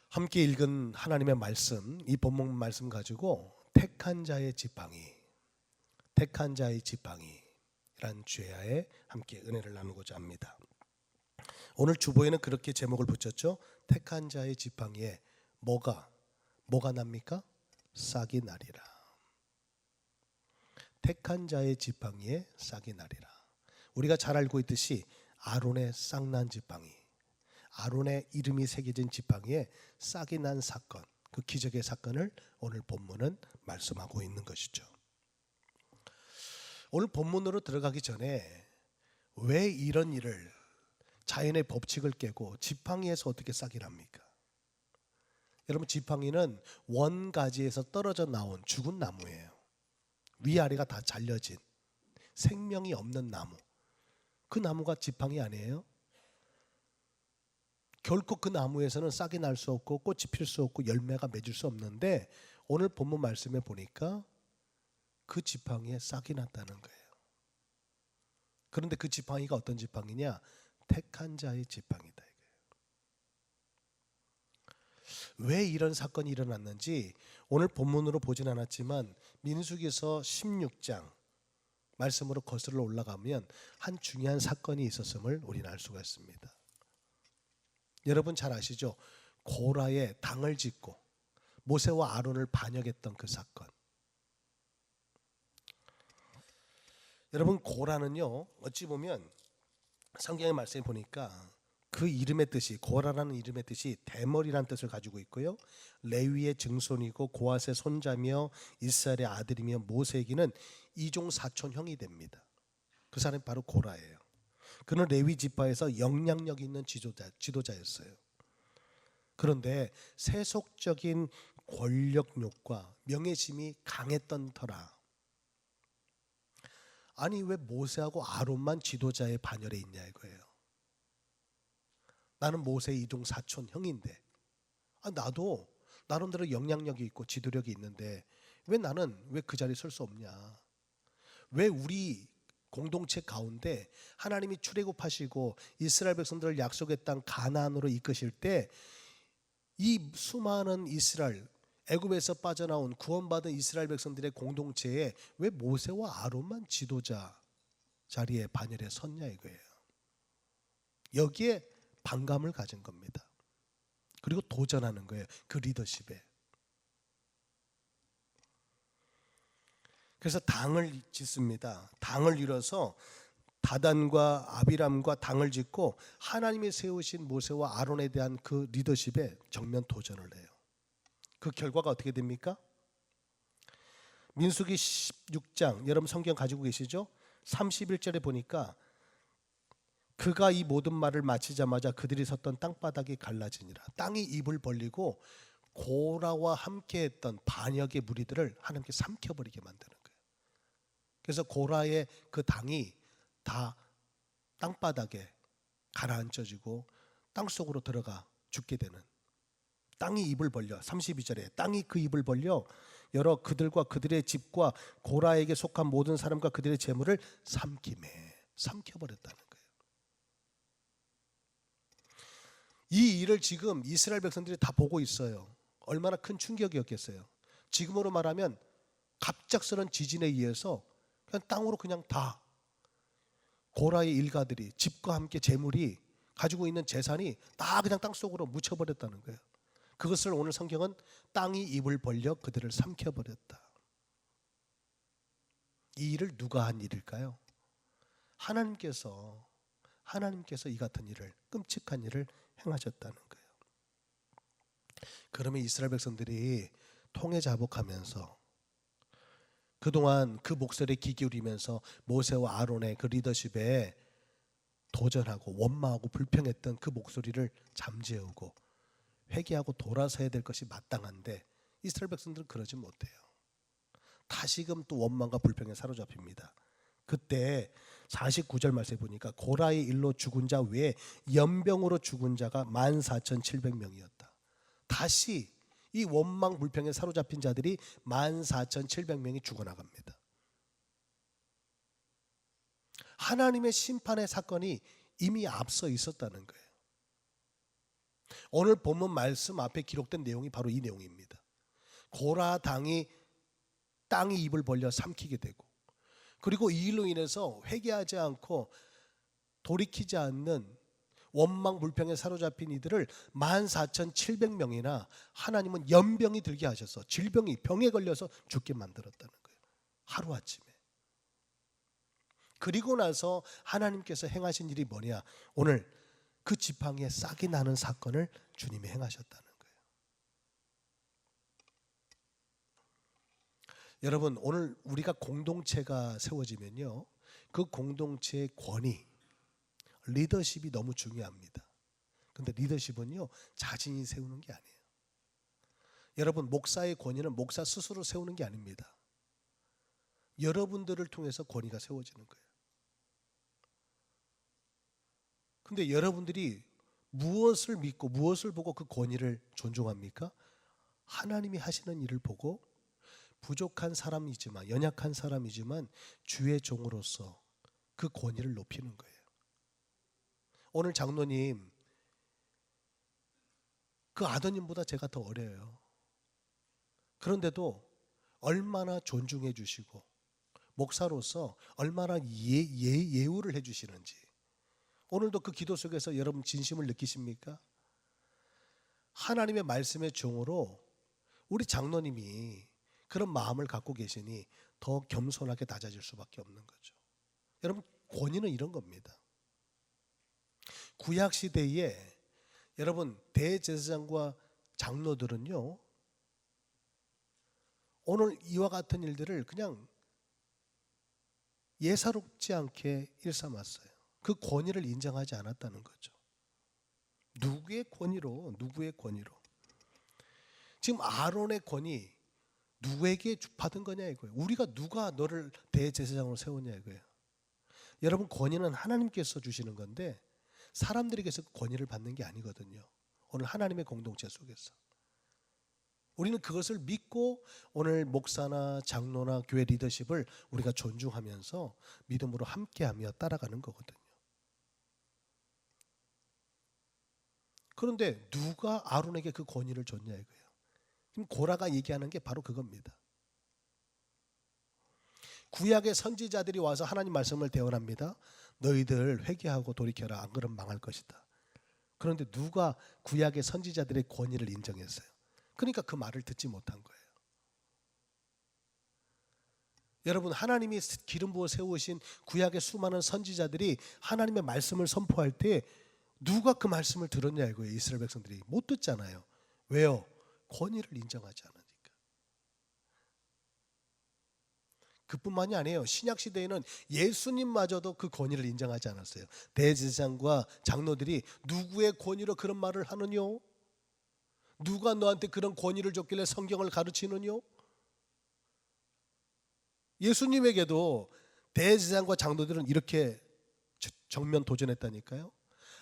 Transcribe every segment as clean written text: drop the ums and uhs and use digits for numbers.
함께 읽은 하나님의 말씀, 이 본문 말씀 가지고 택한 자의 지팡이란 주야에 함께 은혜를 나누고자 합니다. 오늘 주보에는 그렇게 제목을 붙였죠. 택한 자의 지팡이에 뭐가 납니까? 싹이 나리라. 택한 자의 지팡이에 싹이 나리라. 우리가 잘 알고 있듯이 아론의 싹난 지팡이, 아론의 이름이 새겨진 지팡이에 싹이 난 사건, 그 기적의 사건을 오늘 본문은 말씀하고 있는 것이죠. 오늘 본문으로 들어가기 전에 왜 이런 일을, 자연의 법칙을 깨고 지팡이에서 어떻게 싹이 납니까? 여러분, 지팡이는 원가지에서 떨어져 나온 죽은 나무예요. 위아래가 다 잘려진 생명이 없는 나무, 그 나무가 지팡이 아니에요? 결코 그 나무에서는 싹이 날 수 없고 꽃이 필 수 없고 열매가 맺을 수 없는데, 오늘 본문 말씀에 보니까 그 지팡이에 싹이 났다는 거예요. 그런데 그 지팡이가 어떤 지팡이냐? 택한 자의 지팡이다. 왜 이런 사건이 일어났는지 오늘 본문으로 보진 않았지만 민수기서 16장 말씀으로 거슬러 올라가면 한 중요한 사건이 있었음을 우리는 알 수가 있습니다. 여러분 잘 아시죠? 고라에 당을 짓고 모세와 아론을 반역했던 그 사건. 여러분, 고라는요, 어찌 보면 성경의 말씀에 보니까 그 이름의 뜻이, 고라라는 이름의 뜻이 대머리라는 뜻을 가지고 있고요, 레위의 증손이고 고핫의 손자며 이스라엘의 아들이며 모세에게는 이종 사촌 형이 됩니다. 그 사람이 바로 고라예요. 그는 레위 지파에서 영향력 있는 지도자였어요. 그런데 세속적인 권력욕과 명예심이 강했던 터라, 아니 왜 모세하고 아론만 지도자의 반열에 있냐 이거예요. 나는 모세의 이종 사촌 형인데, 나도 나름대로 영향력이 있고 지도력이 있는데 왜 나는 왜 그 자리에 설 수 없냐? 왜 우리 공동체 가운데 하나님이 출애굽하시고 이스라엘 백성들을 약속의 땅 가나안으로 이끄실 때 이 수많은 이스라엘, 애굽에서 빠져나온 구원받은 이스라엘 백성들의 공동체에 왜 모세와 아론만 지도자 자리에 반열에 섰냐 이거예요. 여기에 반감을 가진 겁니다. 그리고 도전하는 거예요. 그 리더십에. 그래서 당을 짓습니다. 당을 이뤄서 다단과 아비람과 당을 짓고 하나님이 세우신 모세와 아론에 대한 그 리더십에 정면 도전을 해요. 그 결과가 어떻게 됩니까? 민수기 16장, 여러분 성경 가지고 계시죠? 31절에 보니까 그가 이 모든 말을 마치자마자 그들이 섰던 땅바닥이 갈라지니라. 땅이 입을 벌리고 고라와 함께했던 반역의 무리들을 하나님께 삼켜버리게 만드는 거예요. 그래서 고라의 그 당이 다 땅바닥에 가라앉혀지고 땅속으로 들어가 죽게 되는, 땅이 입을 벌려, 32절에 땅이 그 입을 벌려 여러 그들과 그들의 집과 고라에게 속한 모든 사람과 그들의 재물을 삼켜버렸다는 거예요. 이 일을 지금 이스라엘 백성들이 다 보고 있어요. 얼마나 큰 충격이었겠어요. 지금으로 말하면 갑작스런 지진에 의해서 그냥 땅으로 그냥 다 고라의 일가들이, 집과 함께 재물이, 가지고 있는 재산이 다 그냥 땅속으로 묻혀버렸다는 거예요. 그것을 오늘 성경은 땅이 입을 벌려 그들을 삼켜버렸다. 이 일을 누가 한 일일까요? 하나님께서 이 같은 일을, 끔찍한 일을 행하셨다는 거예요. 그러면 이스라엘 백성들이 통해 자복하면서 그동안 그 목소리에 귀 기울이면서 모세와 아론의 그 리더십에 도전하고 원망하고 불평했던 그 목소리를 잠재우고 회개하고 돌아서야 될 것이 마땅한데 이스라엘 백성들은 그러지 못해요. 다시금 또 원망과 불평에 사로잡힙니다. 그때 49절 말씀에 보니까 고라의 일로 죽은 자 외에 연병으로 죽은 자가 14,700명이었다. 다시 이 원망 불평에 사로잡힌 자들이 14,700명이 죽어나갑니다. 하나님의 심판의 사건이 이미 앞서 있었다는 거예요. 오늘 본문 말씀 앞에 기록된 내용이 바로 이 내용입니다. 고라 당이 땅이 입을 벌려 삼키게 되고, 그리고 이 일로 인해서 회개하지 않고 돌이키지 않는 원망 불평에 사로잡힌 이들을 14,700명이나 하나님은 연병이 들게 하셔서 질병이 병에 걸려서 죽게 만들었다는 거예요. 하루아침에. 그리고 나서 하나님께서 행하신 일이 뭐냐? 오늘 그 지팡이에 싹이 나는 사건을 주님이 행하셨다는 거예요. 여러분, 오늘 우리가 공동체가 세워지면요, 그 공동체의 권위, 리더십이 너무 중요합니다. 근데 리더십은요, 자신이 세우는 게 아니에요. 여러분, 목사의 권위는 목사 스스로 세우는 게 아닙니다. 여러분들을 통해서 권위가 세워지는 거예요. 근데 여러분들이 무엇을 믿고 무엇을 보고 그 권위를 존중합니까? 하나님이 하시는 일을 보고 부족한 사람이지만, 연약한 사람이지만 주의 종으로서 그 권위를 높이는 거예요. 오늘 장로님, 그 아드님보다 제가 더 어려요. 그런데도 얼마나 존중해 주시고 목사로서 얼마나 예우를 해 주시는지, 오늘도 그 기도 속에서 여러분 진심을 느끼십니까? 하나님의 말씀의 종으로 우리 장로님이 그런 마음을 갖고 계시니 더 겸손하게 낮아질 수밖에 없는 거죠. 여러분, 권위는 이런 겁니다. 구약 시대에 여러분 대제사장과 장로들은요, 오늘 이와 같은 일들을 그냥 예사롭지 않게 일삼았어요. 그 권위를 인정하지 않았다는 거죠. 누구의 권위로? 지금 아론의 권위 누구에게 받은 거냐 이거예요. 우리가 누가 너를 대제사장으로 세웠냐 이거예요. 여러분, 권위는 하나님께서 주시는 건데 사람들에게서 권위를 받는 게 아니거든요. 오늘 하나님의 공동체 속에서 우리는 그것을 믿고 오늘 목사나 장로나 교회 리더십을 우리가 존중하면서 믿음으로 함께하며 따라가는 거거든요. 그런데 누가 아론에게 그 권위를 줬냐 이거예요. 지금 고라가 얘기하는 게 바로 그겁니다. 구약의 선지자들이 와서 하나님 말씀을 대언합니다. 너희들 회개하고 돌이켜라, 안 그러면 망할 것이다. 그런데 누가 구약의 선지자들의 권위를 인정했어요? 그러니까 그 말을 듣지 못한 거예요. 여러분, 하나님이 기름 부어 세우신 구약의 수많은 선지자들이 하나님의 말씀을 선포할 때 누가 그 말씀을 들었냐 이거예요. 이스라엘 백성들이 못 듣잖아요. 왜요? 권위를 인정하지 않으니까. 그뿐만이 아니에요. 신약 시대에는 예수님마저도 그 권위를 인정하지 않았어요. 대제사장과 장로들이 누구의 권위로 그런 말을 하느뇨? 누가 너한테 그런 권위를 줬길래 성경을 가르치느뇨? 예수님에게도 대제사장과 장로들은 이렇게 정면 도전했다니까요.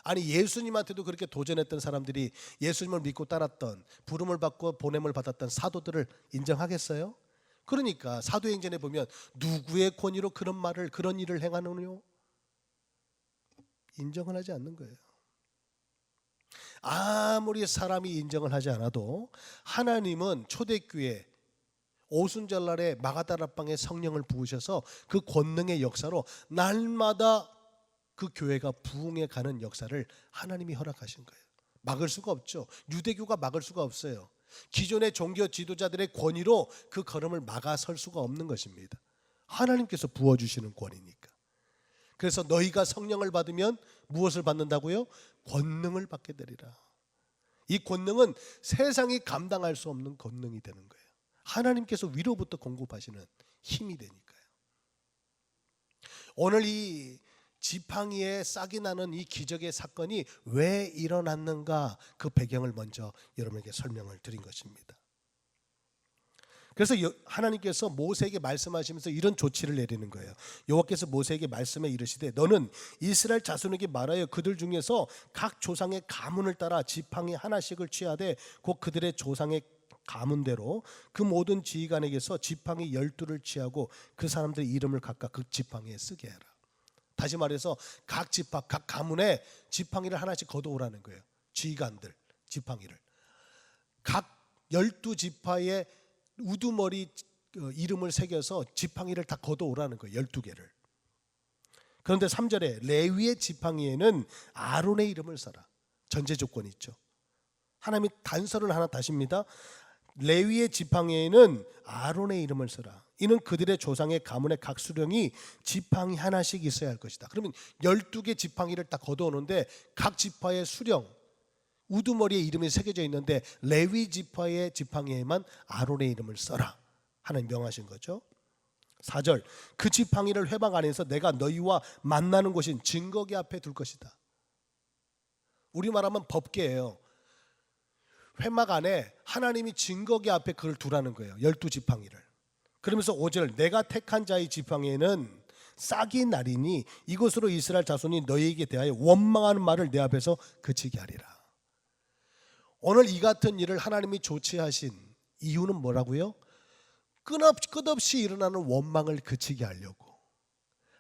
아니, 예수님한테도 그렇게 도전했던 사람들이 예수님을 믿고 따랐던, 부름을 받고 보냄을 받았던 사도들을 인정하겠어요? 그러니까 사도행전에 보면 누구의 권위로 그런 말을, 그런 일을 행하느뇨? 인정을 하지 않는 거예요. 아무리 사람이 인정을 하지 않아도 하나님은 초대교회 오순절날에 마가다락방에 성령을 부으셔서 그 권능의 역사로 날마다 그 교회가 부흥해 가는 역사를 하나님이 허락하신 거예요. 막을 수가 없죠. 유대교가 막을 수가 없어요. 기존의 종교 지도자들의 권위로 그 걸음을 막아설 수가 없는 것입니다. 하나님께서 부어주시는 권위니까. 그래서 너희가 성령을 받으면 무엇을 받는다고요? 권능을 받게 되리라. 이 권능은 세상이 감당할 수 없는 권능이 되는 거예요. 하나님께서 위로부터 공급하시는 힘이 되니까요. 오늘 이 지팡이에 싹이 나는 이 기적의 사건이 왜 일어났는가, 그 배경을 먼저 여러분에게 설명을 드린 것입니다. 그래서 하나님께서 모세에게 말씀하시면서 이런 조치를 내리는 거예요. 여호와께서 모세에게 말씀해 이르시되 너는 이스라엘 자손에게 말하여 그들 중에서 각 조상의 가문을 따라 지팡이 하나씩을 취하되 곧 그들의 조상의 가문대로 그 모든 지휘관에게서 지팡이 12를 취하고 그 사람들의 이름을 각각 그 지팡이에 쓰게 해라. 다시 말해서 각 지파, 각 가문에 지팡이를 하나씩 걷어오라는 거예요. 지휘관들, 지팡이를. 각 12지파의 우두머리 이름을 새겨서 지팡이를 다 걷어오라는 거예요. 12개를. 그런데 3절에 레위의 지팡이에는 아론의 이름을 써라. 전제 조건이 있죠. 하나님이 단서를 하나 다십니다. 레위의 지팡이에는 아론의 이름을 써라. 이는 그들의 조상의 가문의 각 수령이 지팡이 하나씩 있어야 할 것이다. 그러면 12개 지팡이를 딱 걷어오는데 각 지파의 수령, 우두머리에 이름이 새겨져 있는데 레위 지파의 지팡이에만 아론의 이름을 써라. 하나님 명하신 거죠. 4절, 그 지팡이를 회막 안에서 내가 너희와 만나는 곳인 증거기 앞에 둘 것이다. 우리말하면 법궤예요. 회막 안에 하나님이 증거기 앞에 그걸 두라는 거예요. 12지팡이를. 그러면서 5절, 내가 택한 자의 지팡이에는 싹이 나리니 이것으로 이스라엘 자손이 너희에게 대하여 원망하는 말을 내 앞에서 그치게 하리라. 오늘 이 같은 일을 하나님이 조치하신 이유는 뭐라고요? 끝없이 일어나는 원망을 그치게 하려고,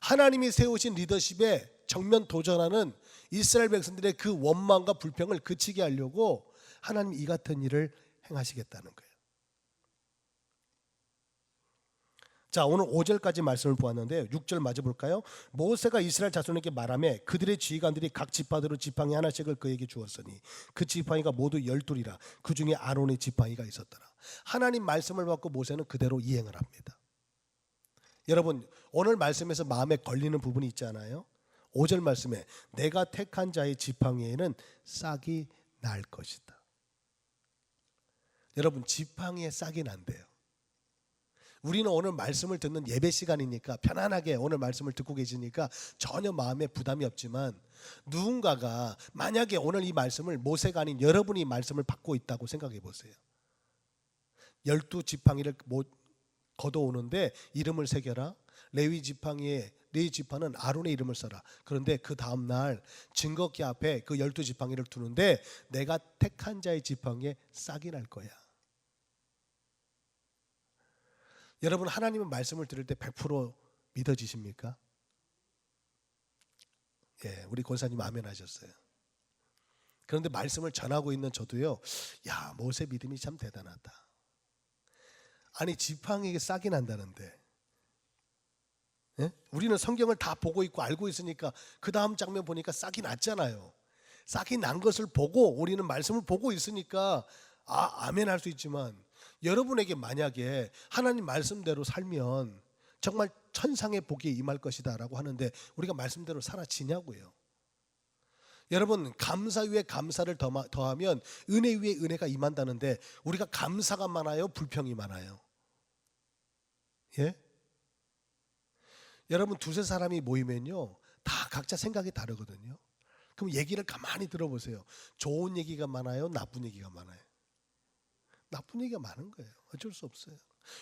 하나님이 세우신 리더십에 정면 도전하는 이스라엘 백성들의 그 원망과 불평을 그치게 하려고 하나님 이 같은 일을 행하시겠다는 거예요. 자, 오늘 5절까지 말씀을 보았는데 6절 마저 볼까요? 모세가 이스라엘 자손에게 말하며 그들의 지휘관들이 각 지파대로 지팡이 하나씩을 그에게 주었으니 그 지팡이가 모두 12이라. 그 중에 아론의 지팡이가 있었더라. 하나님 말씀을 받고 모세는 그대로 이행을 합니다. 여러분, 오늘 말씀에서 마음에 걸리는 부분이 있잖아요. 5절 말씀에 내가 택한 자의 지팡이에는 싹이 날 것이다. 여러분, 지팡이에 싹이 난대요. 우리는 오늘 말씀을 듣는 예배 시간이니까 편안하게 오늘 말씀을 듣고 계시니까 전혀 마음에 부담이 없지만, 누군가가 만약에 오늘 이 말씀을 모세가 아닌 여러분이 말씀을 받고 있다고 생각해 보세요. 12지팡이를 걷어오는데 이름을 새겨라. 레위 지팡이에 네 지파는 아론의 이름을 써라. 그런데 그 다음날 증거기 앞에 그 12지팡이를 두는데 내가 택한 자의 지팡이에 싹이 날 거야. 여러분, 하나님의 말씀을 들을 때 100% 믿어지십니까? 예, 우리 권사님 아멘 하셨어요. 그런데 말씀을 전하고 있는 저도요, 야, 모세 믿음이 참 대단하다. 아니, 지팡이에 싹이 난다는데, 예? 우리는 성경을 다 보고 있고 알고 있으니까 그 다음 장면 보니까 싹이 났잖아요. 싹이 난 것을 보고 우리는 말씀을 보고 있으니까 아멘 할 수 있지만, 여러분에게 만약에 하나님 말씀대로 살면 정말 천상의 복이 임할 것이다 라고 하는데 우리가 말씀대로 살아지냐고요. 여러분, 감사 위에 감사를 더하면 은혜 위에 은혜가 임한다는데 우리가 감사가 많아요? 불평이 많아요? 예? 여러분, 두세 사람이 모이면요, 다 각자 생각이 다르거든요. 그럼 얘기를 가만히 들어보세요. 좋은 얘기가 많아요? 나쁜 얘기가 많아요? 나쁜 얘기가 많은 거예요. 어쩔 수 없어요.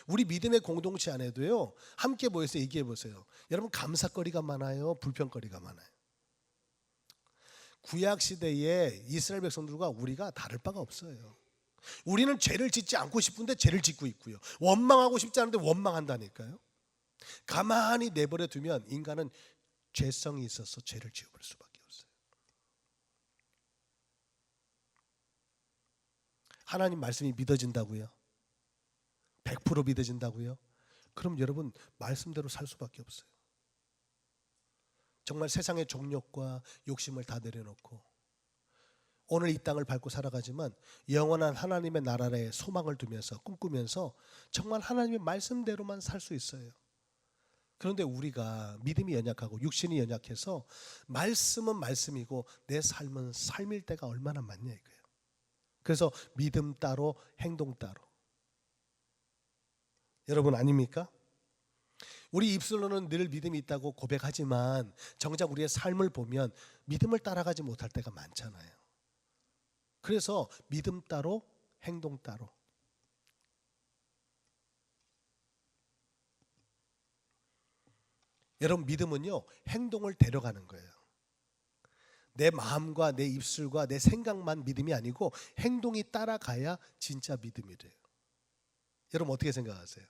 우리 믿음의 공동체 안에도요, 함께 모여서 얘기해 보세요. 여러분, 감사거리가 많아요? 불평거리가 많아요? 구약 시대에 이스라엘 백성들과 우리가 다를 바가 없어요. 우리는 죄를 짓지 않고 싶은데 죄를 짓고 있고요, 원망하고 싶지 않은데 원망한다니까요. 가만히 내버려 두면 인간은 죄성이 있어서 죄를 지어버릴 수밖에 없어요. 하나님 말씀이 믿어진다고요? 100% 믿어진다고요? 그럼 여러분, 말씀대로 살 수밖에 없어요. 정말 세상의 정욕과 욕심을 다 내려놓고 오늘 이 땅을 밟고 살아가지만 영원한 하나님의 나라에 소망을 두면서 꿈꾸면서 정말 하나님의 말씀대로만 살 수 있어요. 그런데 우리가 믿음이 연약하고 육신이 연약해서 말씀은 말씀이고 내 삶은 삶일 때가 얼마나 많냐 이거예요. 그래서 믿음 따로 행동 따로. 여러분, 아닙니까? 우리 입술로는 늘 믿음이 있다고 고백하지만 정작 우리의 삶을 보면 믿음을 따라가지 못할 때가 많잖아요. 그래서 믿음 따로 행동 따로. 여러분, 믿음은요, 행동을 데려가는 거예요. 내 마음과 내 입술과 내 생각만 믿음이 아니고 행동이 따라가야 진짜 믿음이래요. 여러분, 어떻게 생각하세요?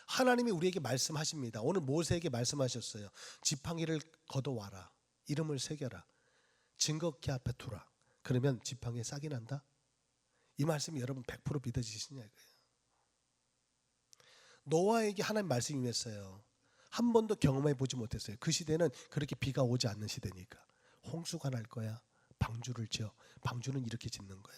하나님이 우리에게 말씀하십니다. 오늘 모세에게 말씀하셨어요. 지팡이를 걷어와라. 이름을 새겨라. 증거기 앞에 두라. 그러면 지팡이에 싹이 난다? 이 말씀이 여러분 100% 믿어지시냐 이거예요. 노아에게 하나님 말씀이 임했어요. 한 번도 경험해 보지 못했어요. 그 시대는 그렇게 비가 오지 않는 시대니까. 홍수가 날 거야. 방주를 지어. 방주는 이렇게 짓는 거야.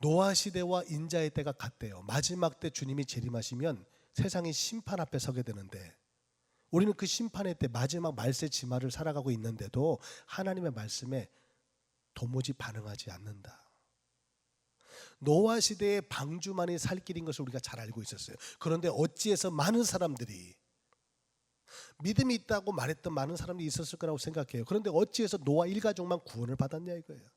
노아 시대와 인자의 때가 같대요. 마지막 때 주님이 재림하시면 세상이 심판 앞에 서게 되는데, 우리는 그 심판의 때 마지막 말세 지마를 살아가고 있는데도 하나님의 말씀에 도무지 반응하지 않는다. 노아 시대의 방주만이 살 길인 것을 우리가 잘 알고 있었어요. 그런데 어찌해서 많은 사람들이, 믿음이 있다고 말했던 많은 사람들이 있었을 거라고 생각해요. 그런데 어찌해서 노아 일가족만 구원을 받았냐 이거예요.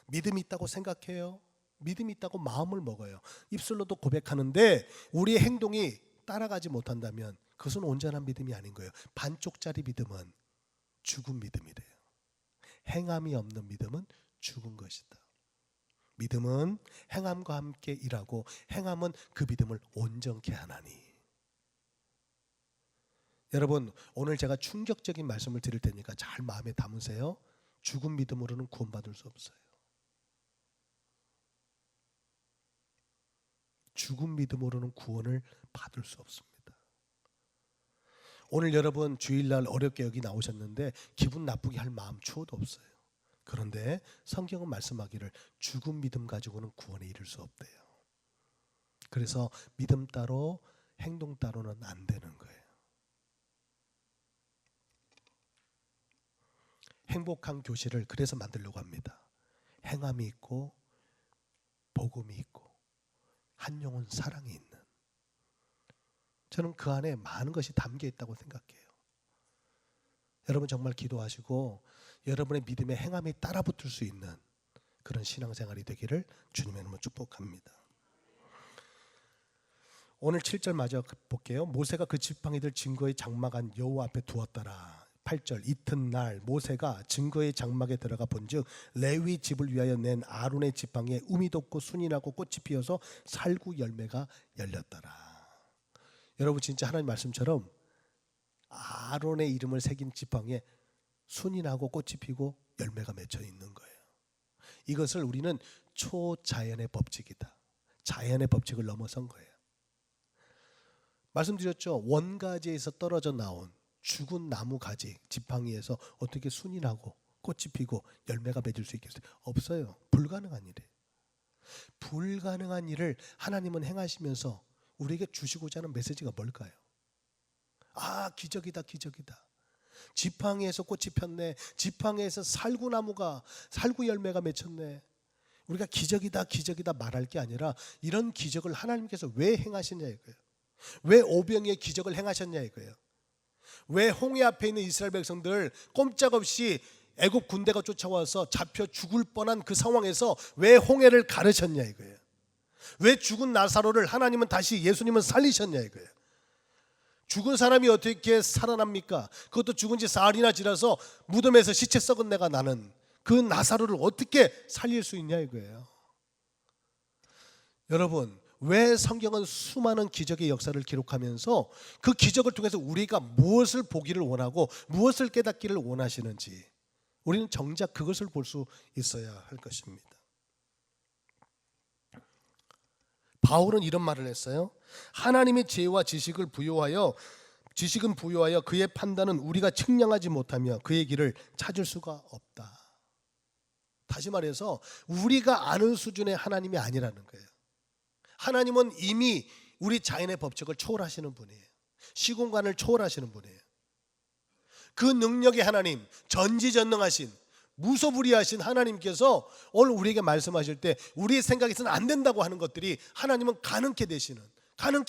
믿음이 있다고 생각해요. 믿음이 있다고 마음을 먹어요. 입술로도 고백하는데 우리의 행동이 따라가지 못한다면 그것은 온전한 믿음이 아닌 거예요. 반쪽짜리 믿음은 죽은 믿음이래요. 행함이 없는 믿음은 죽은 것이다. 믿음은 행함과 함께 일하고 행함은 그 믿음을 온전케 하나니. 여러분, 오늘 제가 충격적인 말씀을 드릴 테니까 잘 마음에 담으세요. 죽은 믿음으로는 구원받을 수 없어요. 죽은 믿음으로는 구원을 받을 수 없습니다. 오늘 여러분 주일날 어렵게 여기 나오셨는데 기분 나쁘게 할 마음 추호도 없어요. 그런데 성경은 말씀하기를 죽은 믿음 가지고는 구원에 이를 수 없대요. 그래서 믿음 따로 행동 따로는 안 되는 거예요. 행복한 교실을 그래서 만들려고 합니다. 행함이 있고 복음이 있고 한 영혼 사랑이 있는, 저는 그 안에 많은 것이 담겨 있다고 생각해요. 여러분 정말 기도하시고 여러분의 믿음의 행함이 따라붙을 수 있는 그런 신앙생활이 되기를 주님의 이름으로 축복합니다. 오늘 7절 마저 볼게요. 모세가 그 지팡이들 증거의 장막한 여호와 앞에 두었더라. 8절 이튿날 모세가 증거의 장막에 들어가 본즉 레위 집을 위하여 낸 아론의 지팡이에 um이 돋고 순이 나고 꽃이 피어서 살구 열매가 열렸더라. 여러분 진짜 하나님 말씀처럼 아론의 이름을 새긴 지팡이에 순이 나고 꽃이 피고 열매가 맺혀 있는 거예요. 이것을 우리는 초자연의 법칙이다. 자연의 법칙을 넘어선 거예요. 말씀드렸죠. 원가지에서 떨어져 나온 죽은 나무 가지 지팡이에서 어떻게 순이 나고 꽃이 피고 열매가 맺을 수 있겠어요? 없어요. 불가능한 일이에요. 불가능한 일을 하나님은 행하시면서 우리에게 주시고자 하는 메시지가 뭘까요? 아, 기적이다, 기적이다. 지팡이에서 꽃이 폈네. 지팡이에서 살구 열매가 맺혔네. 우리가 기적이다, 기적이다 말할 게 아니라 이런 기적을 하나님께서 왜 행하셨냐 이거예요. 왜 오병이의 기적을 행하셨냐 이거예요. 왜 홍해 앞에 있는 이스라엘 백성들 꼼짝없이 애굽 군대가 쫓아와서 잡혀 죽을 뻔한 그 상황에서 왜 홍해를 가르셨냐 이거예요. 왜 죽은 나사로를 하나님은 다시 예수님은 살리셨냐 이거예요. 죽은 사람이 어떻게 살아납니까? 그것도 죽은 지 사흘이나 지나서 무덤에서 시체 썩은 내가 나는 그 나사로를 어떻게 살릴 수 있냐 이거예요. 여러분, 왜 성경은 수많은 기적의 역사를 기록하면서 그 기적을 통해서 우리가 무엇을 보기를 원하고 무엇을 깨닫기를 원하시는지 우리는 정작 그것을 볼 수 있어야 할 것입니다. 바울은 이런 말을 했어요. 하나님의 지혜와 지식은 부여하여 그의 판단은 우리가 측량하지 못하며 그의 길을 찾을 수가 없다. 다시 말해서 우리가 아는 수준의 하나님이 아니라는 거예요. 하나님은 이미 우리 자연의 법칙을 초월하시는 분이에요. 시공간을 초월하시는 분이에요. 그 능력의 하나님, 전지전능하신 무소불위하신 하나님께서 오늘 우리에게 말씀하실 때 우리의 생각에서는 안 된다고 하는 것들이 하나님은 가능케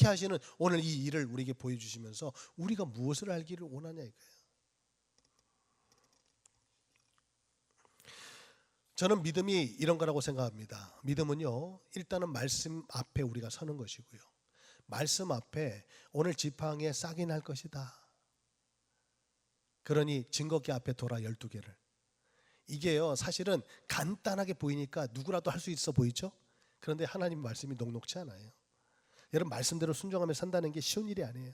하시는 오늘 이 일을 우리에게 보여주시면서 우리가 무엇을 알기를 원하냐 이거예요. 저는 믿음이 이런 거라고 생각합니다. 믿음은요, 일단은 말씀 앞에 우리가 서는 것이고요, 말씀 앞에 오늘 지팡이에 싹이 날 것이다. 그러니 증거기 앞에 돌아 12개를. 이게요 사실은 간단하게 보이니까 누구라도 할 수 있어 보이죠? 그런데 하나님 말씀이 녹록치 않아요. 여러분 말씀대로 순종하며 산다는 게 쉬운 일이 아니에요.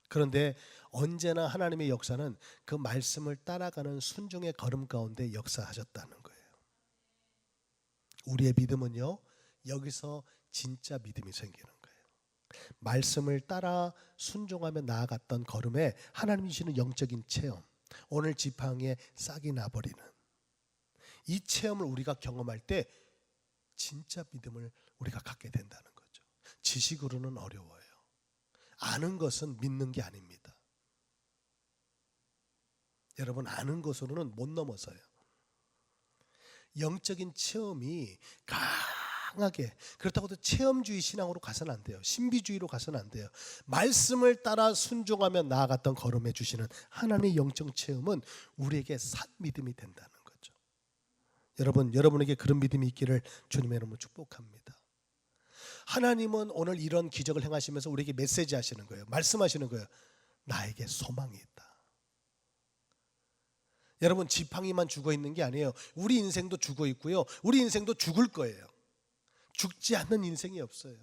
그런데 언제나 하나님의 역사는 그 말씀을 따라가는 순종의 걸음 가운데 역사하셨다는 거예요. 우리의 믿음은요, 여기서 진짜 믿음이 생기는 거예요. 말씀을 따라 순종하며 나아갔던 걸음에 하나님이 주시는 영적인 체험, 오늘 지팡이에 싹이 나버리는 이 체험을 우리가 경험할 때 진짜 믿음을 우리가 갖게 된다는 거죠. 지식으로는 어려워요. 아는 것은 믿는 게 아닙니다. 여러분, 아는 것으로는 못 넘어서요. 영적인 체험이 강하게, 그렇다고 해도 체험주의 신앙으로 가서는 안 돼요. 신비주의로 가서는 안 돼요. 말씀을 따라 순종하며 나아갔던 걸음해 주시는 하나님의 영적 체험은 우리에게 산 믿음이 된다는 거죠. 여러분에게 그런 믿음이 있기를 주님의 이름으로 축복합니다. 하나님은 오늘 이런 기적을 행하시면서 우리에게 메시지 하시는 거예요. 말씀하시는 거예요. 나에게 소망이 있다. 여러분, 지팡이만 죽어 있는 게 아니에요. 우리 인생도 죽어 있고요, 우리 인생도 죽을 거예요. 죽지 않는 인생이 없어요.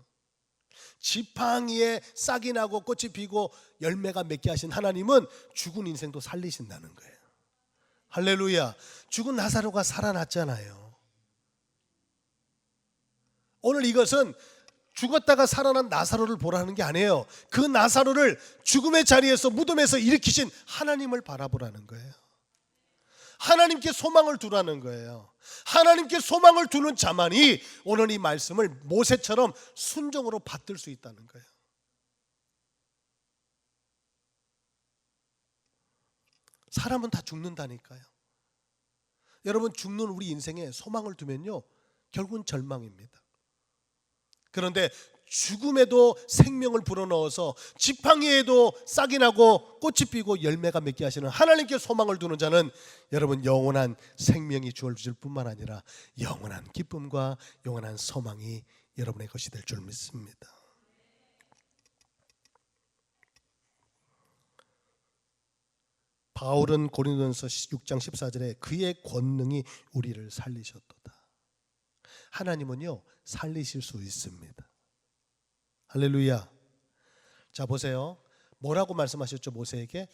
지팡이에 싹이 나고 꽃이 피고 열매가 맺게 하신 하나님은 죽은 인생도 살리신다는 거예요. 할렐루야. 죽은 나사로가 살아났잖아요. 오늘 이것은 죽었다가 살아난 나사로를 보라는 게 아니에요. 그 나사로를 죽음의 자리에서, 무덤에서 일으키신 하나님을 바라보라는 거예요. 하나님께 소망을 두라는 거예요. 하나님께 소망을 두는 자만이 오늘 이 말씀을 모세처럼 순종으로 받들 수 있다는 거예요. 사람은 다 죽는다니까요. 여러분, 죽는 우리 인생에 소망을 두면요, 결국은 절망입니다. 그런데 죽음에도 생명을 불어넣어서 지팡이에도 싹이 나고 꽃이 피고 열매가 맺게 하시는 하나님께 소망을 두는 자는 여러분, 영원한 생명이 주어질 뿐만 아니라 영원한 기쁨과 영원한 소망이 여러분의 것이 될 줄 믿습니다. 바울은 고린도전서 6장 14절에 그의 권능이 우리를 살리셨도다. 하나님은요, 살리실 수 있습니다. 할렐루야. 자, 보세요. 뭐라고 말씀하셨죠? 모세에게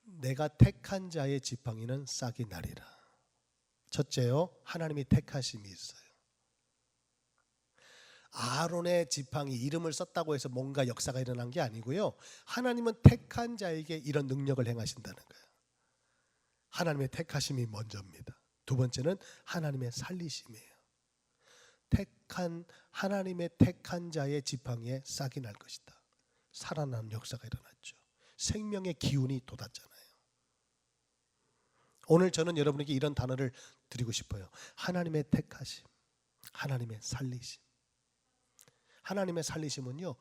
내가 택한 자의 지팡이는 싹이 나리라. 첫째요, 하나님이 택하심이 있어요. 아론의 지팡이 이름을 썼다고 해서 뭔가 역사가 일어난 게 아니고요, 하나님은 택한 자에게 이런 능력을 행하신다는 거예요. 하나님의 택하심이 먼저입니다. 두 번째는 하나님의 살리심이에요. 하나님의 택한 자의 지팡이에 싹이 날 것이다. 살아나는 역사가 일어났죠. 생명의 기운이 돋았잖아요. 오늘 저는 여러분에게 이런 단어를 드리고 싶어요. 하나님의 택하심, 하나님의 살리심. 하나님의 살리심은요,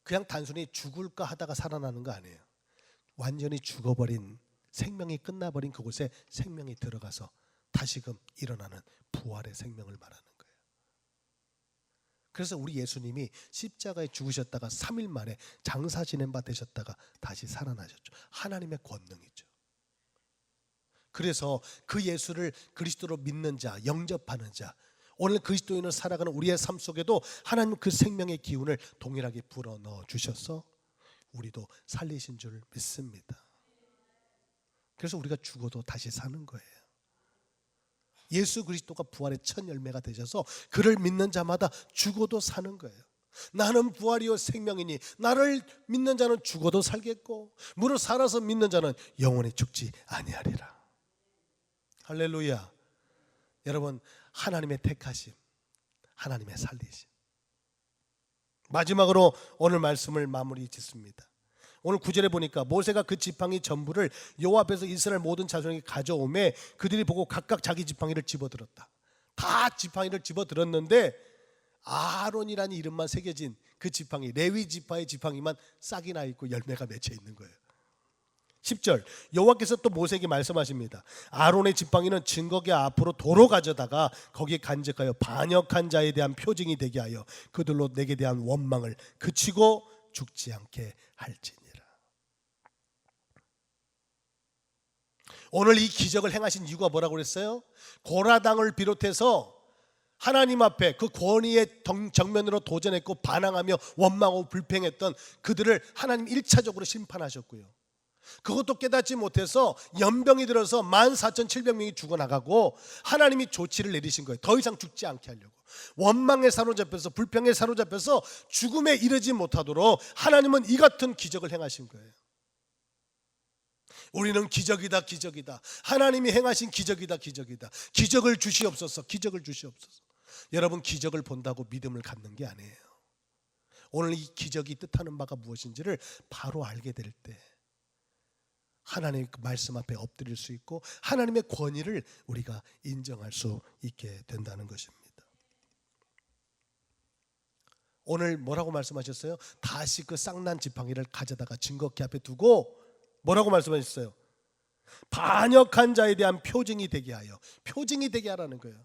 그냥 단순히 죽을까 하다가 살아나는 거 아니에요. 완전히 죽어버린, 생명이 끝나버린 그곳에 생명이 들어가서 다시금 일어나는 부활의 생명을 말하는 거예요. 그래서 우리 예수님이 십자가에 죽으셨다가 3일 만에 장사 지낸 바 되셨다가 다시 살아나셨죠. 하나님의 권능이죠. 그래서 그 예수를 그리스도로 믿는 자, 영접하는 자, 오늘 그리스도인으로 살아가는 우리의 삶 속에도 하나님 그 생명의 기운을 동일하게 불어넣어 주셔서 우리도 살리신 줄 믿습니다. 그래서 우리가 죽어도 다시 사는 거예요. 예수 그리스도가 부활의 첫 열매가 되셔서 그를 믿는 자마다 죽어도 사는 거예요. 나는 부활이요 생명이니 나를 믿는 자는 죽어도 살겠고 무릇 살아서 믿는 자는 영원히 죽지 아니하리라. 할렐루야. 여러분, 하나님의 택하심, 하나님의 살리심. 마지막으로 오늘 말씀을 마무리 짓습니다. 오늘 9절에 보니까 모세가 그 지팡이 전부를 여호와 앞에서 이스라엘 모든 자손에게 가져오매 그들이 보고 각각 자기 지팡이를 집어들었다. 다 지팡이를 집어들었는데 아론이라는 이름만 새겨진 그 지팡이, 레위 지파의 지팡이만 싹이 나 있고 열매가 맺혀 있는 거예요. 10절, 여호와께서 또 모세에게 말씀하십니다. 아론의 지팡이는 증거궤 앞으로 도로 가져다가 거기에 간직하여 반역한 자에 대한 표징이 되게 하여 그들로 내게 대한 원망을 그치고 죽지 않게 할지니라. 오늘 이 기적을 행하신 이유가 뭐라고 그랬어요? 고라당을 비롯해서 하나님 앞에 그 권위의 정면으로 도전했고 반항하며 원망하고 불평했던 그들을 하나님 1차적으로 심판하셨고요. 그것도 깨닫지 못해서 연병이 들어서 14,700명이 죽어나가고 하나님이 조치를 내리신 거예요. 더 이상 죽지 않게 하려고. 원망에 사로잡혀서 불평에 사로잡혀서 죽음에 이르지 못하도록 하나님은 이 같은 기적을 행하신 거예요. 우리는 기적이다 기적이다, 하나님이 행하신 기적이다 기적이다, 기적을 주시옵소서, 기적을 주시옵소서. 여러분, 기적을 본다고 믿음을 갖는 게 아니에요. 오늘 이 기적이 뜻하는 바가 무엇인지를 바로 알게 될 때 하나님의 말씀 앞에 엎드릴 수 있고 하나님의 권위를 우리가 인정할 수 있게 된다는 것입니다. 오늘 뭐라고 말씀하셨어요? 다시 그 쌍난 지팡이를 가져다가 증거기 앞에 두고 뭐라고 말씀하셨어요? 반역한 자에 대한 표징이 되게 하여, 표징이 되게 하라는 거예요.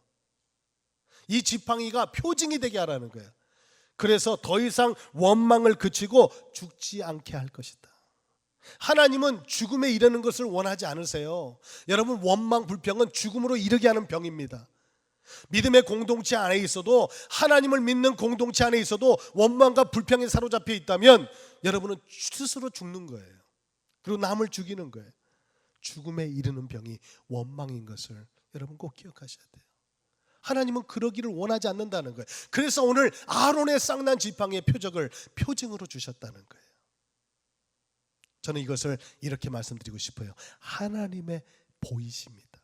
이 지팡이가 표징이 되게 하라는 거예요. 그래서 더 이상 원망을 그치고 죽지 않게 할 것이다. 하나님은 죽음에 이르는 것을 원하지 않으세요. 여러분, 원망 불평은 죽음으로 이르게 하는 병입니다. 믿음의 공동체 안에 있어도, 하나님을 믿는 공동체 안에 있어도 원망과 불평에 사로잡혀 있다면 여러분은 스스로 죽는 거예요. 그리고 남을 죽이는 거예요. 죽음에 이르는 병이 원망인 것을 여러분 꼭 기억하셔야 돼요. 하나님은 그러기를 원하지 않는다는 거예요. 그래서 오늘 아론의 쌍난 지팡이의 표적을 표징으로 주셨다는 거예요. 저는 이것을 이렇게 말씀드리고 싶어요. 하나님의 보이십니다.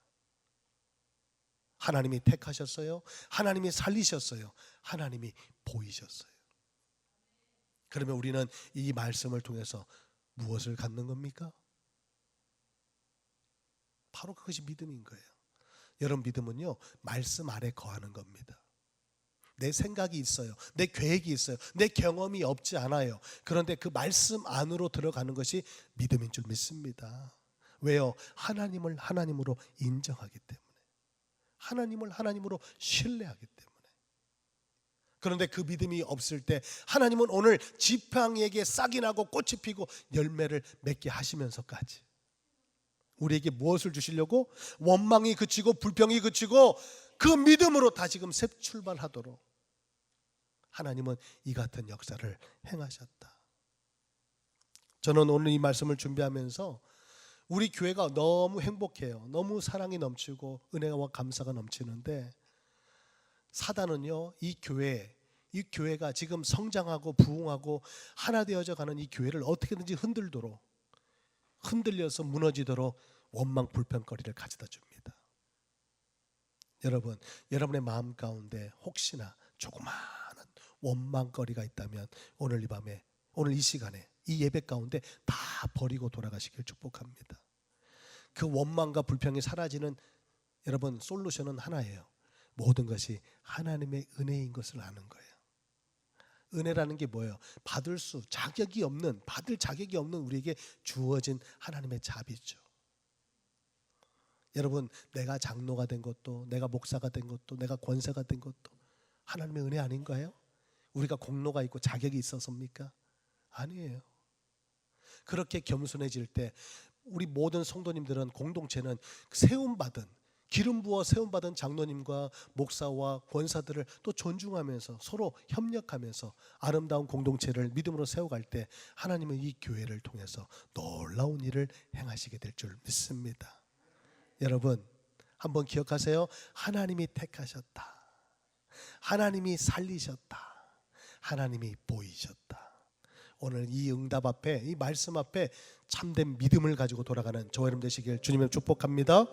하나님이 택하셨어요. 하나님이 살리셨어요. 하나님이 보이셨어요. 그러면 우리는 이 말씀을 통해서 무엇을 갖는 겁니까? 바로 그것이 믿음인 거예요. 여러분, 믿음은요, 말씀 아래 거하는 겁니다. 내 생각이 있어요. 내 계획이 있어요. 내 경험이 없지 않아요. 그런데 그 말씀 안으로 들어가는 것이 믿음인 줄 믿습니다. 왜요? 하나님을 하나님으로 인정하기 때문에, 하나님을 하나님으로 신뢰하기 때문에. 그런데 그 믿음이 없을 때 하나님은 오늘 지팡이에게 싹이 나고 꽃이 피고 열매를 맺게 하시면서까지 우리에게 무엇을 주시려고? 원망이 그치고 불평이 그치고 그 믿음으로 다시금 새 출발하도록 하나님은 이 같은 역사를 행하셨다. 저는 오늘 이 말씀을 준비하면서 우리 교회가 너무 행복해요. 너무 사랑이 넘치고 은혜와 감사가 넘치는데, 사단은요, 이 교회가 지금 성장하고 부흥하고 하나 되어져 가는 이 교회를 어떻게든지 흔들려서 무너지도록 원망 불평거리를 가져다 줍니다. 여러분, 여러분의 마음 가운데 혹시나 조그마한 원망거리가 있다면 오늘 이 밤에, 오늘 이 시간에, 이 예배 가운데 다 버리고 돌아가시길 축복합니다. 그 원망과 불평이 사라지는 여러분 솔루션은 하나예요. 모든 것이 하나님의 은혜인 것을 아는 거예요. 은혜라는 게 뭐예요? 받을 자격이 없는 우리에게 주어진 하나님의 자비죠. 여러분, 내가 장로가 된 것도, 내가 목사가 된 것도, 내가 권사가 된 것도 하나님의 은혜 아닌가요? 우리가 공로가 있고 자격이 있어서입니까? 아니에요. 그렇게 겸손해질 때 우리 모든 성도님들은, 공동체는 기름 부어 세움받은 장로님과 목사와 권사들을 또 존중하면서 서로 협력하면서 아름다운 공동체를 믿음으로 세워갈 때 하나님은 이 교회를 통해서 놀라운 일을 행하시게 될 줄 믿습니다. 여러분, 한번 기억하세요. 하나님이 택하셨다. 하나님이 살리셨다. 하나님이 보이셨다. 오늘 이 응답 앞에, 이 말씀 앞에 참된 믿음을 가지고 돌아가는 저와 여러분 되시길 주님의 축복합니다.